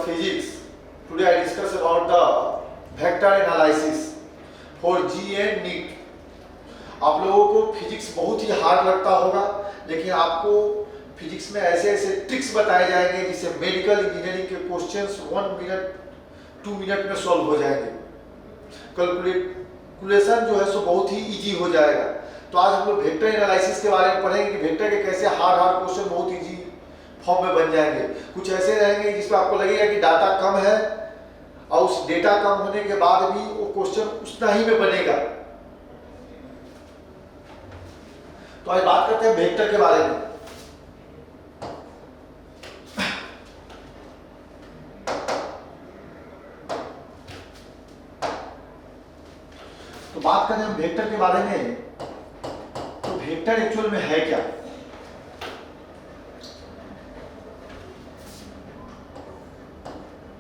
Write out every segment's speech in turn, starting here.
physics. Today I discuss about the vector analysis for GE and NEET. आप लोगों को physics बहुत ही hard लगता होगा, लेकिन आपको फिजिक्स में ऐसे ऐसे ट्रिक्स बताए जाएंगे जिससे मेडिकल इंजीनियरिंग के क्वेश्चंस 1 मिनट 2 मिनट में सॉल्व हो जाएंगे। कैलकुलेशन जो है सो बहुत ही इजी हो जाएगा। तो आज हम लोग वेक्टर एनालिसिस के बारे में पढ़ेंगे कि वेक्टर के कैसे हार्ड क्वेश्चन बहुत इजी फॉर्म में बन जाएंगे। कुछ ऐसे रहेंगे जिसमें आपको लगेगा कि डाटा कम है और उस डेटा कम होने के बाद भी वो क्वेश्चन उतना ही में बनेगा। तो आज बात करते हैं वेक्टर के बारे में। तो बात करें हम वेक्टर के बारे में, तो वेक्टर एक्चुअल में है क्या?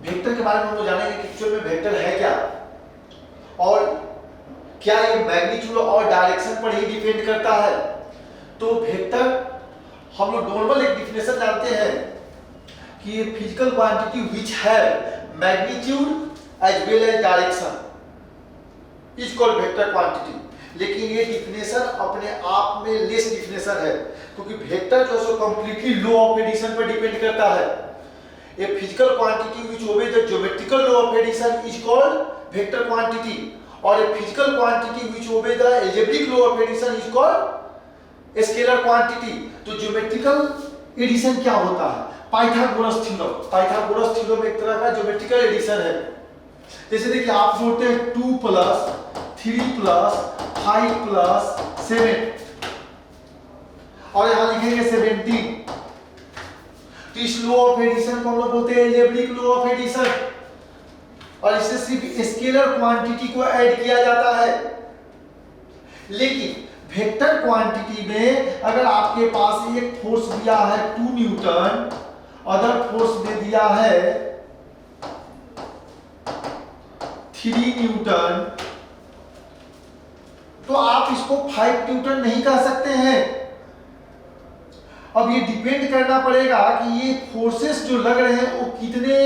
वेक्टर के बारे में हम लोग जानेंगे कि एक्चुअल में वेक्टर है क्या और क्या ये मैग्नीट्यूड और डायरेक्शन पर ही डिपेंड करता है। तो वेक्टर हम लोग नॉर्मल एक डिफिनेशन जानते हैं कि ये फिजिकल क्वांटिटी व्हिच है magnitude as well as direction is called vector quantity. लेकिन ये डिफिनेशन अपने आप में लेस डिफिनेशन है, क्योंकि वेक्टर जो है कंप्लीटली लॉ ऑफ एडिशन पर डिपेंड करता है। A physical quantity which obeys the geometrical law of addition is called vector quantity, और a physical quantity which obeys the algebraic law of addition is called a scalar quantity। तो geometrical addition क्या होता है? Pythagoras theorem एक तरह का geometrical addition है। जैसे देखिए आप जोड़ते हैं 2 + 3 + 5 + 7 और यहाँ लिखेंगे 17। तो इस लॉ ऑफ एडिशन को हम लोग बोलते हैं अलजेब्रिक लॉ ऑफ एडिशन, और इससे सिर्फ स्केलर क्वांटिटी को ऐड किया जाता है। लेकिन वेक्टर क्वांटिटी में अगर आपके पास एक फोर्स दिया है 2 न्यूटन, अदर फोर्स में दिया है 3 न्यूटन, तो आप इसको 5 न्यूटन नहीं कह सकते हैं। अब ये डिपेंड करना पड़ेगा कि ये फोर्सेस जो लग रहे हैं वो कितने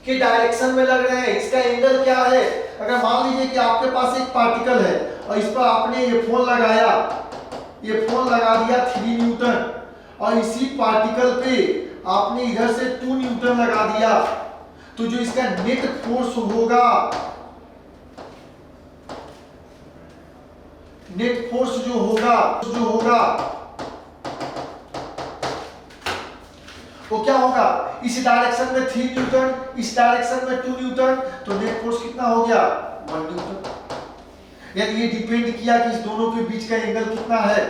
के डायरेक्शन में लग रहे हैं, इसका एंगल क्या है। अगर मान लीजिए कि आपके पास एक पार्टिकल है और इस पर आपने ये फोन लगाया, ये फोन लगा दिया 3 न्यूटन, और इसी पार्टिकल पे आपने इधर से 2 न्यूटन लगा दिया, तो जो इसका नेट फोर्स होगा, नेट फोर्स जो होगा वो क्या होगा? इस डायरेक्शन में 3 न्यूटन, इस डायरेक्शन में 2 न्यूटन, तो नेट फोर्स कितना हो गया? 1 न्यूटन। यानी ये डिपेंड किया कि इस दोनों के बीच का एंगल कितना है।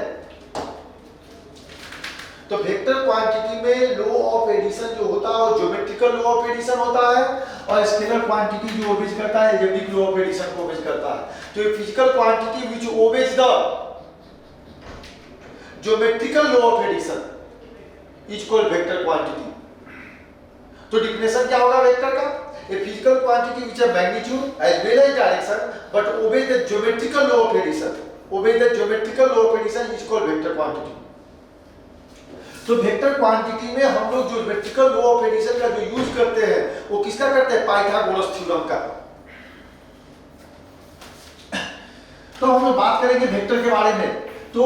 तो वेक्टर क्वांटिटी में लॉ ऑफ एडिशन जो होता है वो ज्योमेट्रिकल लॉ ऑफ एडिशन होता है, और स्केलर क्वांटिटी जो ओबेज करता है अलजेब्रिक लॉ ऑफ एडिशन को ओबेज करता है। तो ये physical quantity which obey the geometrical law of addition is called vector quantity. तो डिफिनेशन क्या होगा वेक्टर का? A physical quantity which have magnitude as well as direction but obey the geometrical law of addition, obey the geometrical law of addition is called vector quantity. तो vector quantity में हम लोग जो geometrical law of addition का जो use करते हैं वो किसका करते हैं? पाइथागोरस थ्योरम का। तो हम लोग बात करेंगे वेक्टर के बारे में। तो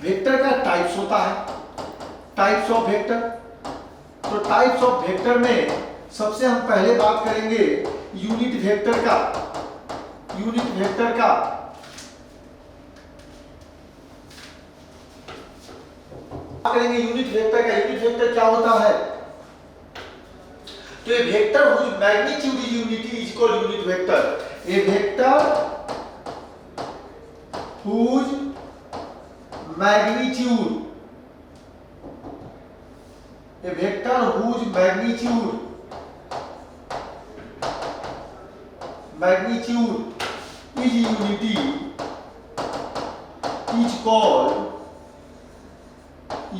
वेक्टर का टाइप्स होता है, टाइप्स ऑफ वेक्टर। तो टाइप्स ऑफ वेक्टर में सबसे हम पहले बात करेंगे यूनिट वेक्टर का। यूनिट वेक्टर का करेंगे यूनिट वेक्टर का। यूनिट वेक्टर क्या होता है? तो ये vector whose magnitude is unity is called unit vector. A vector whose magnitude, a vector whose magnitude is unity is called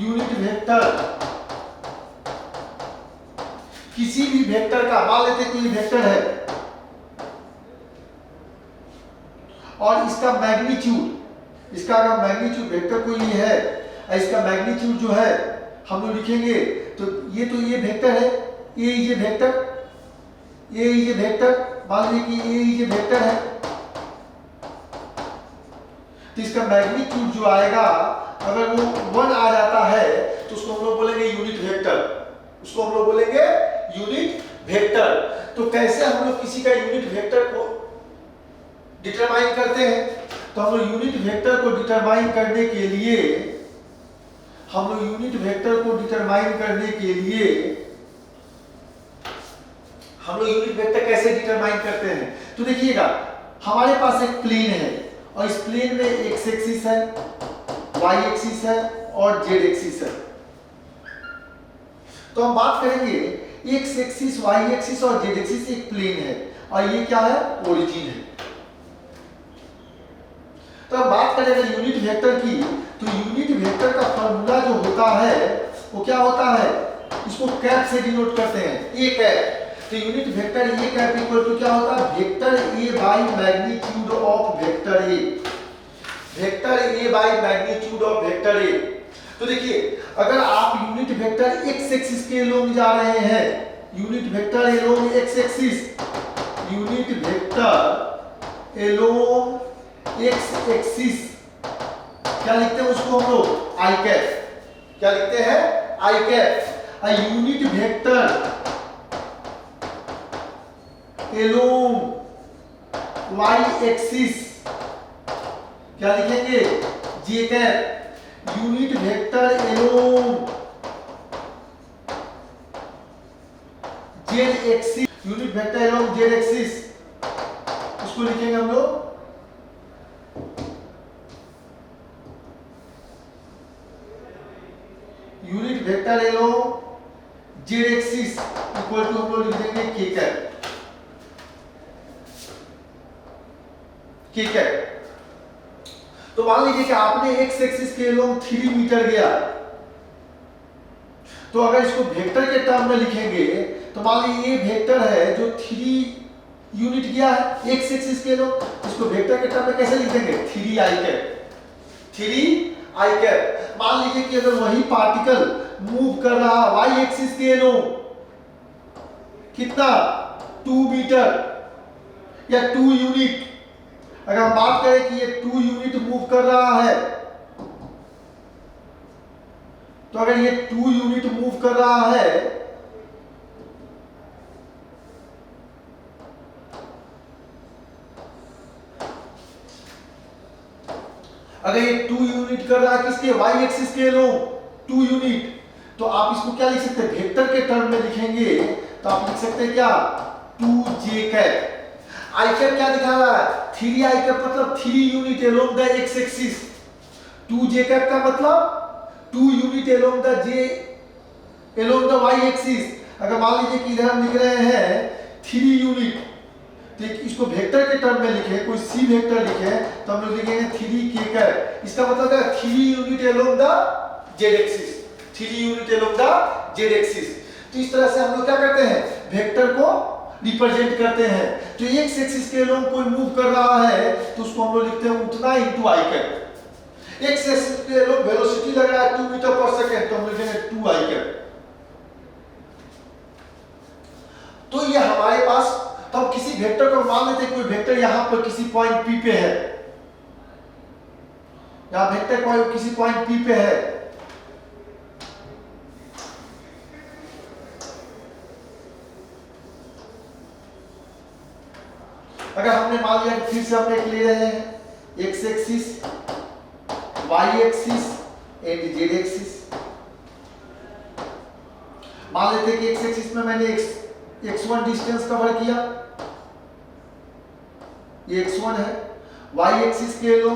unit vector। किसी भी वेक्टर का, मान लेते कोई वेक्टर है और इसका मैग्नीट्यूड, इसका अगर मैग्नीट्यूड वेक्टर कोई ये है, इसका मैग्नीट्यूड जो है हम लोग लिखेंगे तो ये वेक्टर है, A is a vector, A is a vector, मान लीजिए कि ए इज ए वेक्टर है, तो इसका मैग्नीट्यूड जो आएगा अगर वो 1 आ जाता है तो उसको हम लोग बोलेंगे यूनिट वेक्टर, उसको हम लोग बोलेंगे यूनिट वेक्टर। तो कैसे हम लोग किसी का यूनिट वेक्टर को डिटरमाइन करते हैं? तो हम लोग यूनिट वेक्टर को डिटरमाइन करने के लिए हम लोग यूनिट वेक्टर को डिटरमाइन करने के लिए हम लोग यूनिट वेक्टर कैसे डिटरमाइन करते हैं? तो देखिएगा हमारे पास एक प्लेन है और इस प्लेन में एक्स एक्सिस है, वाई एक्सिस है और जेड एक्सिस है। तो हम बात करेंगे एक्स एक्सिस, वाई एक्सिस और जेड एक्सिस एक प्लेन है और ये क्या है? ओरिजिन है। तो हम बात करेंगे यूनिट वेक्टर की, तो यूनिट वेक्टर का फॉर्मूला जो होता है वो क्या होता है? इसको कैप से डिनोट करते हैं, ए कैप। तो unit vector A cap equal to क्या होता है? Vector A by magnitude of vector A, vector A by magnitude of vector A. तो देखिए अगर आप यूनिट वेक्टर एक्स एक्सिस के एलोंग जा रहे हैं, unit vector along X axis, unit vector along X axis क्या लिखते हैं उसको हम लोग? I cap. क्या लिखते हैं? I cap. Unit vector along Y axis क्या लिखेंगे? J cap. Unit vector along Z axis, unit vector along Z axis उसको लिखेंगे हम लोग unit vector along Z axis equal to हम लोग लिख देंगे के कैप, के कैप। तो मान लीजिए कि आपने एक्स एक्सिस के एलोंग 3 मीटर गया, तो अगर इसको वेक्टर के टर्म में लिखेंगे तो मान लीजिए ये वेक्टर है जो 3 यूनिट गया है एक्स एक्सिस के एलोंग, इसको वेक्टर के टर्म में कैसे लिखेंगे? 3 आई कैप, 3 आई कैप। मान लीजिए कि अगर वही पार्टिकल मूव कर रहा वाई एक्सिस के एलोंग कितना? 2 मीटर या 2 यूनिट। अगर हम बात करें कि ये 2 यूनिट मूव कर रहा है, तो अगर ये 2 यूनिट मूव कर रहा है अगर ये 2 यूनिट कर रहा है किसके? वाई एक्सिस के एलोंग 2 यूनिट, तो आप इसको क्या लिख सकते हैं? वेक्टर के टर्म में लिखेंगे तो आप लिख सकते हैं क्या? 2j cap. आई कैप क्या दिखा रहा है? 3 आई कैप मतलब 3 unit along the x axis. 2j cap का मतलब 2 unit along the j along the y axis. अगर मान लीजिए कि इधर हम लिख रहे हैं 3 यूनिट, तो इसको वेक्टर के टर्म में लिखे, कोई सी वेक्टर लिखे तो हम लोग लिखेंगे 3k कैप। इसका मतलब है 3 unit along the Z axis, 3 unit along the Z axis. तो इस तरह से हम लोग क्या करते हैं? वेक्टर को रिप्रेजेंट करते हैं। तो एक्स एक्सिस के एलोंग कोई मूव कर रहा है तो उसको हम लोग लिखते हैं उतना into I cap. X axis के एलोंग वेलोसिटी लग रहा है 2 मीटर पर सेकंड, तो हम लिखेंगे 2 आई कैप। तो ये हमारे पास, तो हम किसी वेक्टर को मान लेते हैं कोई वेक्टर यहां पर किसी पॉइंट P पे है, यहां वेक्टर कोई किसी पॉइंट P पे है, अगर हमने मान लिया फिर से हम एक ले रहे हैं x axis, y axis and z axis. मान लेते हैं कि एक्स एक्सिस में मैंने x1 डिस्टेंस कवर किया, ये x1 है। y एक्सिस के लो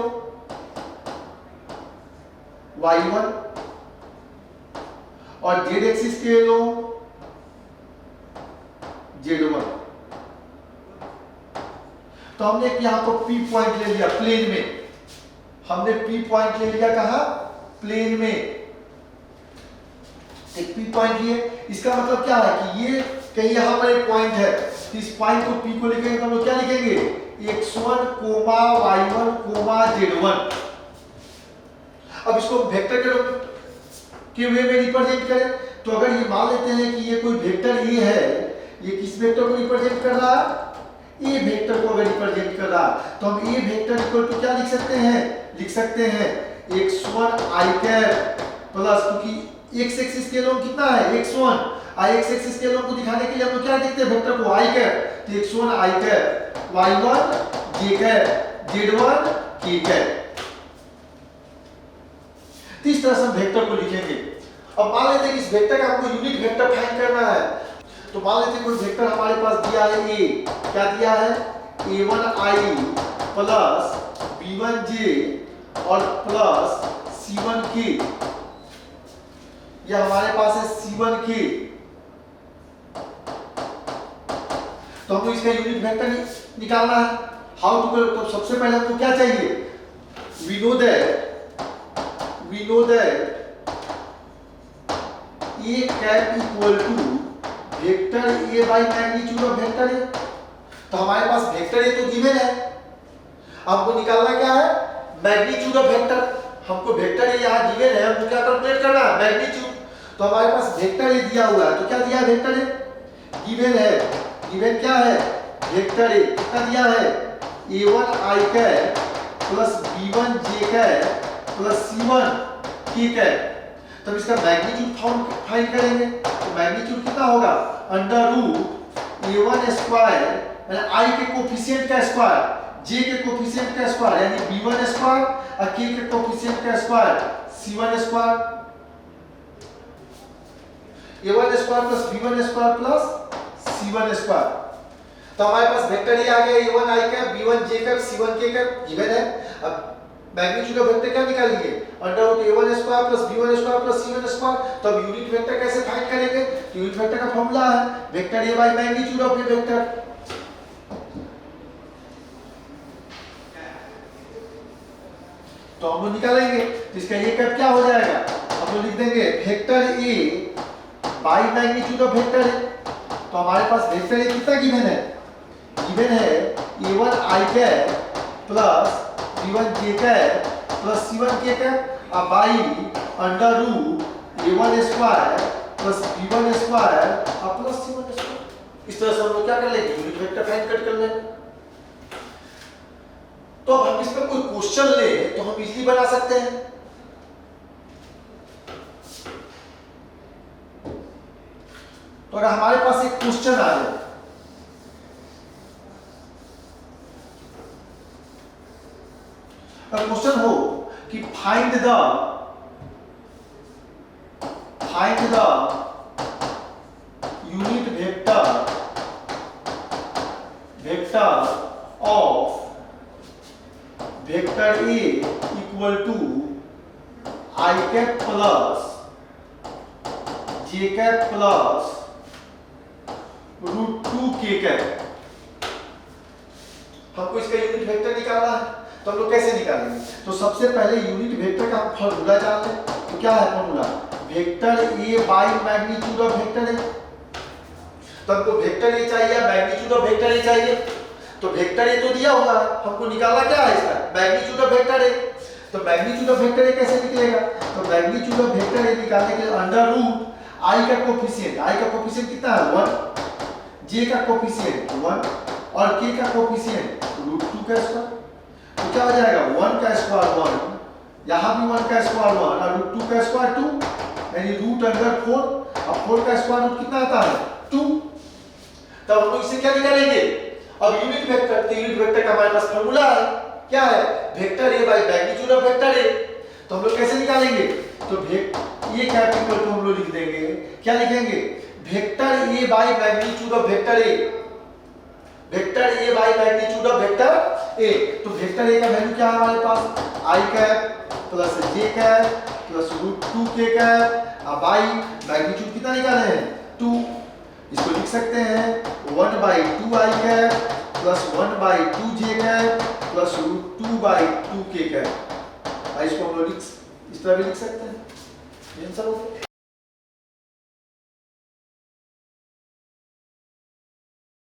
y1 और z एक्सिस के लो z1। तो हमने यहां पर P पॉइंट ले लिया प्लेन में, हमने P पॉइंट ले लिया कहां? प्लेन में एक P पॉइंट लिए। इसका मतलब क्या है कि ये कहीं यहां पर एक पॉइंट है, इस पॉइंट को P को लिखेंगे तो हम लोग क्या लिखेंगे? x1, y1, z1। अब इसको वेक्टर के वे में रिप्रेजेंट करें तो अगर ये मान लेते हैं कि ये कोई वेक्टर ए है, ये किस वेक्टर को रिप्रेजेंट कर रहा है? ए वेक्टर को अगर रिप्रेजेंट कर रहा है, तो हम ए वेक्टर इक्वल टू क्या लिख सकते हैं? लिख सकते हैं x1 i कैप प्लस, क्योंकि x एक्सिस के लोग कितना है? x1 x एक्सिस के लोग को दिखाने के लिए हम लोग क्या देखते हैं? वेक्टर को i कैप, तो x1 i cap, y1 j cap, z1 k cap. तो इस तरह से हम वेक्टर को लिखेंगे। अब मान लेते हैं कि इस वेक्टर का हमको यूनिट वेक्टर फाइंड करना है, तो मान लेते हैं कोई वेक्टर हमारे पास दिया है a, क्या दिया है? a1i प्लस b1j और प्लस c1k, यह हमारे पास है c1k। तो हमको इसका यूनिट वेक्टर निकालना है। How to? तो सबसे पहले हमको क्या चाहिए? We know that a cap equal to vector a by magnitude of vector a। तो हमारे पास वेक्टर a तो गिवन है, हमको निकालना क्या है? Magnitude of vector. हमको वेक्टर a यहाँ गिवन है, हमको क्या कैलकुलेट करना है? मैग्नीट्यूड। तो हमारे पास वेक्टर a दिया हुआ है, तो क्या दिया है? वेक्टर a गिवन है। गिवन क्या है? वेक्टर a कितना दिया है? a1 i cap plus b1 j cap plus c1 k cap. तब इसका मैग्नीट्यूड फाइंड करेंगे, तो मैग्नीट्यूड कितना होगा? अंडर रूट a1 स्क्वायर यानी i के कोफिशिएंट का स्क्वायर, j के कोफिशिएंट का स्क्वायर यानी b1 स्क्वायर और k के कोफिशिएंट का square c1 square, a1 square plus b1 square plus c1 square. तो हमारे पास वेक्टर ये आ गया a1 i cap, b1 j cap, c1 k cap given है। अब मैग्नीट्यूड ऑफ वेक्टर क्या निकालेंगे? Under root a1 square plus b1 square plus c1 square. तो अब यूनिट वेक्टर कैसे फाइंड करेंगे? यूनिट वेक्टर का फार्मूला है vector a by magnitude of a vector. तो हम लोग निकालेंगे, तो इसका a कैप क्या हो जाएगा? हम लोग लिख देंगे vector a by magnitude of vector a। तो हमारे पास वेक्टर a कितना गिवन है? गिवन है a1 i cap plus b1 j cap plus c1 k cap अब by under root a1 square plus b1 square अब प्लस c1 स्क्वायर। इस तरह से हम लोग क्या कर लेंगे? यूनिट वेक्टर फाइंड कर लेंगे। तो अब हम इस पर कोई क्वेश्चन ले तो हम इजीली बना सकते हैं। तो अगर हमारे पास एक क्वेश्चन आ जाए, क्वेश्चन हो कि find the unit vector of vector a equal to i cap plus j cap plus root 2 k cap. हमको इसका यूनिट वेक्टर निकालना है, तो हम लोग कैसे निकालेंगे? तो सबसे पहले यूनिट वेक्टर का फॉर्मूला जानते हैं। तो क्या है formula? Vector a by magnitude of vector a। तो हमको वेक्टर a चाहिए, मैग्नीट्यूड ऑफ वेक्टर a चाहिए। तो वेक्टर a तो दिया हुआ है, हमको निकालना क्या है? इसका मैग्नीट्यूड ऑफ वेक्टर a। तो मैग्नीट्यूड ऑफ वेक्टर a कैसे निकलेगा? तो मैग्नीट्यूड ऑफ वेक्टर a निकालने के लिए अंडर रूट i का कोफिशिएंट कितना है? 1, j का कोफिशिएंट 1 और k का कोफिशिएंट रूट 2 का स्क्वायर। तो क्या हो जाएगा? 1 का स्क्वायर 1, यहाँ भी 1 का स्क्वायर 1 और रूट 2 का स्क्वायर 2 यानी रूट अंडर 4। अब 4 का स्क्वायर रूट कितना आता है? 2। तब हम लोग इसे क्या निकालेंगे? अब यूनिट वेक्टर। तो यूनिट वेक्टर का हमारे पास फॉर्मूला है, क्या है? Vector a by magnitude of vector a। तो हम लोग कैसे निकालेंगे? तो ये कैप इक्वल टू हम लोग लिख देंगे, क्या लिखेंगे? Vector a by magnitude of vector a। Vector a by magnitude of vector a। तो वेक्टर a का वैल्यू क्या है हमारे पास? i cap plus j cap plus root 2 k cap अब बाई मैग्नीट्यूड कितना निकाले हैं? 2। इसको लिख सकते हैं 1 by 2 i cap plus 1 by 2 j cap plus root 2 by 2 k cap. इसको हम लोग इस तरह भी लिख सकते हैं। आंसर हो